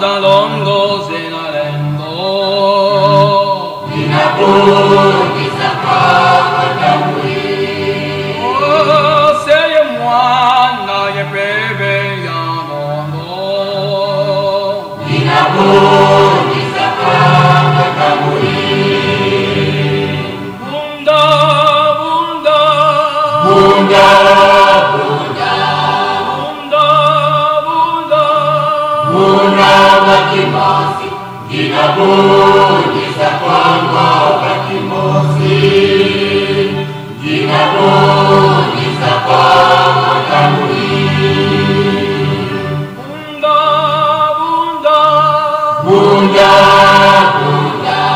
Dans l'ongo zenarendo Inabudi sakama tamui Oh, seye mwana ye bebe ya mondo Inabudi sakama tamui Bunda, bunda Bunda Bakimosi, Ginabudi Sakongo Bakimosi, Ginabudi Sakongo Tamui. Bunda, bunda, Bunda, bunda, bunda,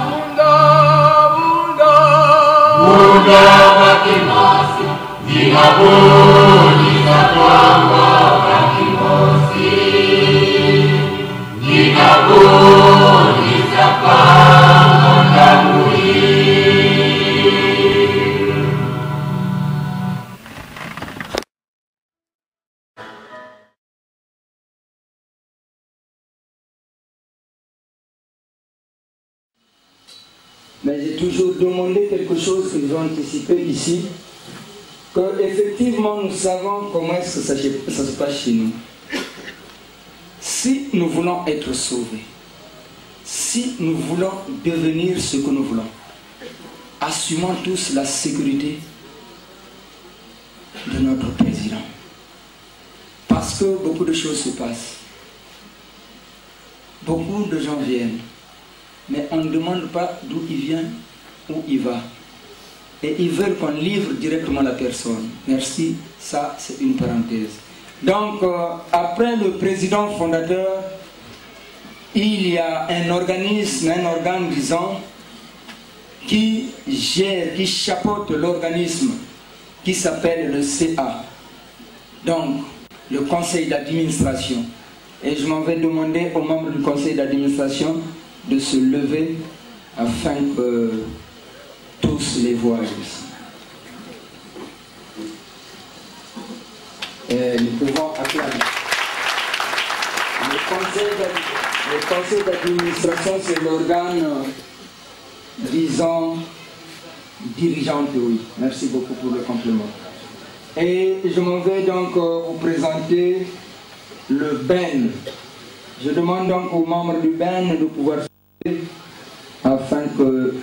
bunda, bunda mais j'ai toujours demandé quelque chose que j'ai anticipé ici, que effectivement nous savons comment est-ce que ça se passe chez nous. Si nous voulons être sauvés, si nous voulons devenir ce que nous voulons, assumons tous la sécurité de notre président. Parce que beaucoup de choses se passent. Beaucoup de gens viennent. Mais on ne demande pas d'où il vient, où il va. Et ils veulent qu'on livre directement la personne. Merci, ça c'est une parenthèse. Donc, après le président fondateur, il y a un organisme, un organe, disons, qui gère, qui chapeaute l'organisme, qui s'appelle le CA. Donc, le conseil d'administration. Et je m'en vais demander aux membres du conseil d'administration de se lever afin que tous les voient ici. Et nous pouvons applaudir. Le conseil d'administration, c'est l'organe, disons, dirigeant, oui. Merci beaucoup pour le compliment. Et je m'en vais donc vous présenter le BEN. Je demande donc aux membres du BEN de pouvoir se lever afin que...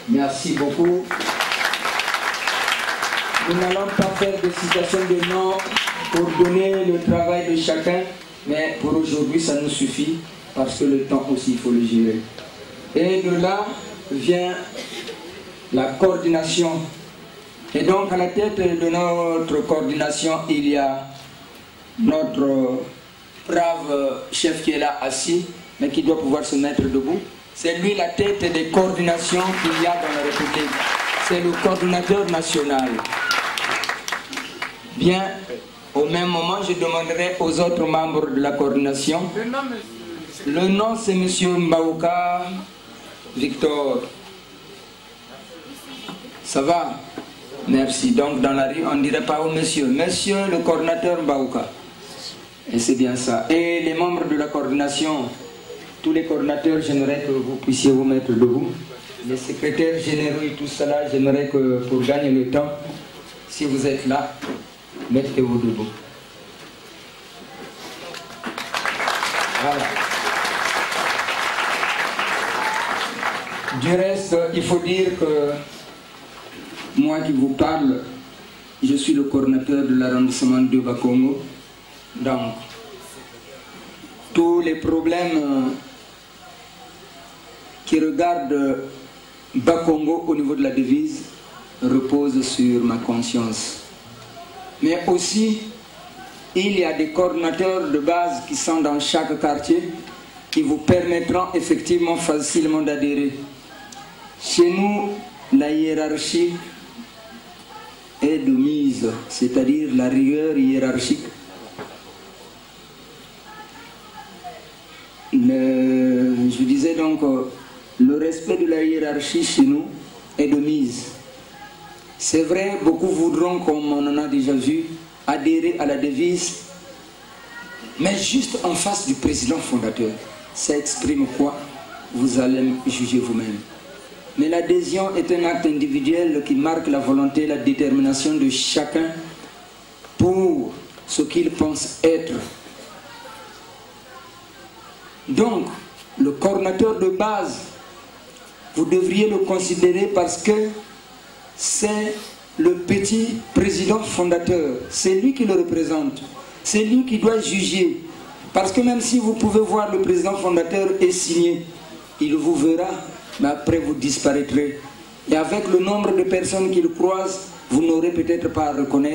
Merci beaucoup. Nous n'allons pas faire de citation de nom pour donner le travail de chacun, mais pour aujourd'hui ça nous suffit parce que le temps aussi il faut le gérer. Et de là vient la coordination. Et donc à la tête de notre coordination, il y a notre brave chef qui est là assis, mais qui doit pouvoir se mettre debout. C'est lui la tête des coordinations qu'il y a dans la République. C'est le coordinateur national. Bien, au même moment, je demanderai aux autres membres de la coordination. Le nom, c'est M. Mbauka Victor. Ça va? Merci. Donc, dans la rue, on ne dirait pas au monsieur. Monsieur le coordinateur Mbauka. Et c'est bien ça. Et les membres de la coordination, tous les coordinateurs, j'aimerais que vous puissiez vous mettre debout. Les secrétaires généraux et tout cela, j'aimerais que pour gagner le temps, si vous êtes là, mettez-vous debout. Voilà. Du reste, il faut dire que moi qui vous parle, je suis le coordinateur de l'arrondissement de Bakongo. Donc, tous les problèmes qui regardent Bakongo au niveau de la devise reposent sur ma conscience. Mais aussi, il y a des coordinateurs de base qui sont dans chaque quartier qui vous permettront effectivement facilement d'adhérer. Chez nous, la hiérarchie est de mise, c'est-à-dire la rigueur hiérarchique. Je disais donc, le respect de la hiérarchie chez nous est de mise. C'est vrai, beaucoup voudront, comme on en a déjà vu, adhérer à la devise, mais juste en face du président fondateur. Ça exprime quoi? Vous allez juger vous-même. Mais l'adhésion est un acte individuel qui marque la volonté et la détermination de chacun pour ce qu'il pense être. Donc, le coordinateur de base, vous devriez le considérer parce que c'est le petit président fondateur. C'est lui qui le représente. C'est lui qui doit juger. Parce que même si vous pouvez voir le président fondateur est signé, il vous verra, mais après vous disparaîtrez. Et avec le nombre de personnes qu'il croise, vous n'aurez peut-être pas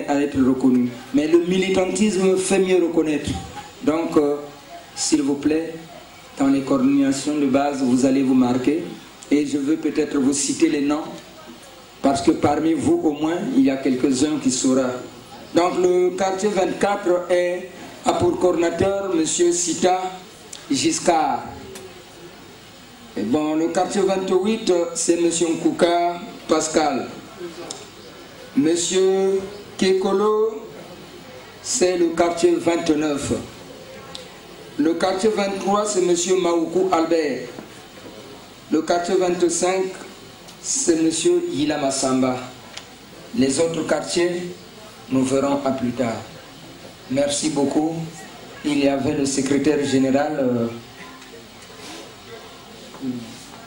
à être reconnu. Mais le militantisme fait mieux reconnaître. Donc, s'il vous plaît, dans les coordinations de base, vous allez vous marquer. Et je veux peut-être vous citer les noms, parce que parmi vous, au moins, il y a quelques-uns qui sauront. Donc, le quartier 24 a pour coordinateur M. Sita Giscard. Et bon, le quartier 28, c'est M. Nkouka Pascal. M. Kekolo, c'est le quartier 29. Le quartier 23, c'est M. Maoukou Albert. Le quartier 25, c'est M. Yila Massamba. Les autres quartiers, nous verrons à plus tard. Merci beaucoup. Il y avait le secrétaire général.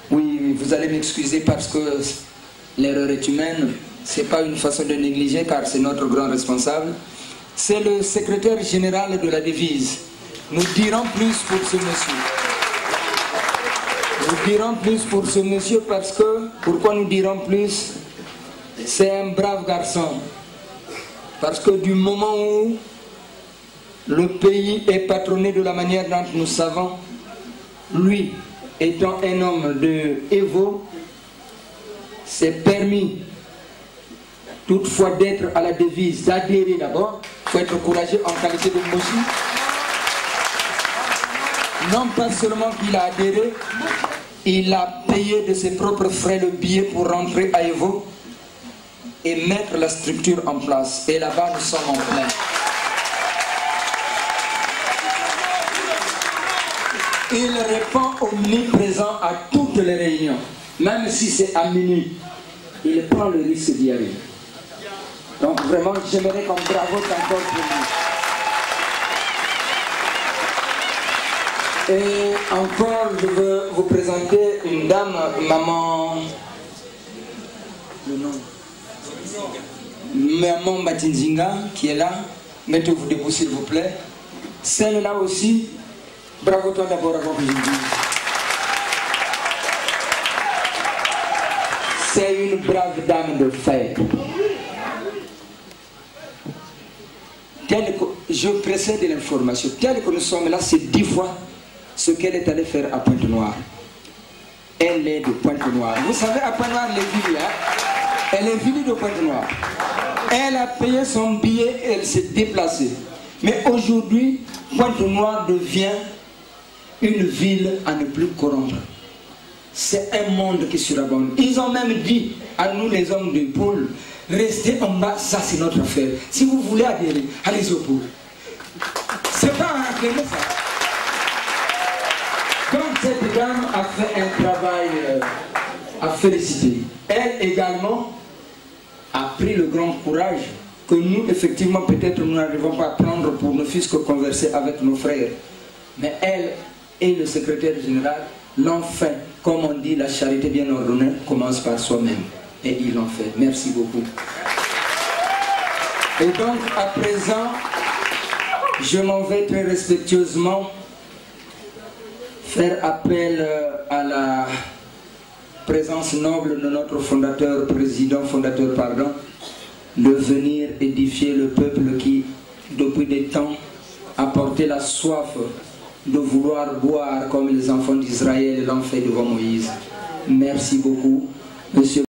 Oui, vous allez m'excuser parce que l'erreur est humaine. Ce n'est pas une façon de négliger car c'est notre grand responsable. C'est le secrétaire général de la devise. Nous dirons plus pour ce monsieur. Nous dirons plus pour ce monsieur parce que, pourquoi nous dirons plus? C'est un brave garçon. Parce que du moment où le pays est patronné de la manière dont nous savons, lui, étant un homme de Evo, s'est permis toutefois d'être à la devise, d'adhérer d'abord. Il faut être courageux en qualité de Moshi. Non pas seulement qu'il a adhéré, il a payé de ses propres frais le billet pour rentrer à Evo et mettre la structure en place. Et là-bas, nous sommes en plein. Il répond omniprésent à toutes les réunions. Même si c'est à minuit, il prend le risque d'y arriver. Donc vraiment, j'aimerais qu'on bravo encore pour lui. Et encore, je veux vous présenter une dame, maman... Le nom. Maman Matinzinga, qui est là. Mettez-vous debout s'il vous plaît. Celle-là aussi, bravo toi d'abord avant que je dise. C'est une brave dame de fer. Je précède l'information. Tel que nous sommes là, c'est 10 fois ce qu'elle est allée faire à Pointe-Noire. Elle est de Pointe-Noire. Vous savez, à Pointe-Noire, elle est venue, hein? Elle est venue de Pointe-Noire. Elle a payé son billet et elle s'est déplacée. Mais aujourd'hui, Pointe-Noire devient une ville à ne plus corrompre. C'est un monde qui surabonde. Ils ont même dit à nous les hommes de pôle, restez en bas, ça c'est notre affaire. Si vous voulez adhérer, allez au pôle. C'est pas un affaire, ça. Donc cette dame a fait un travail à féliciter. Elle également a pris le grand courage que nous, effectivement, peut-être nous n'arrivons pas à prendre pour ne fût-ce que converser avec nos frères. Mais elle et le secrétaire général l'ont fait. Comme on dit, la charité bien ordonnée commence par soi-même. Et ils l'ont fait. Merci beaucoup. Et donc, à présent, je m'en vais très respectueusement faire appel à la présence noble de notre fondateur, de venir édifier le peuple qui, depuis des temps, a porté la soif de vouloir boire comme les enfants d'Israël l'ont fait devant Moïse. Merci beaucoup, Monsieur.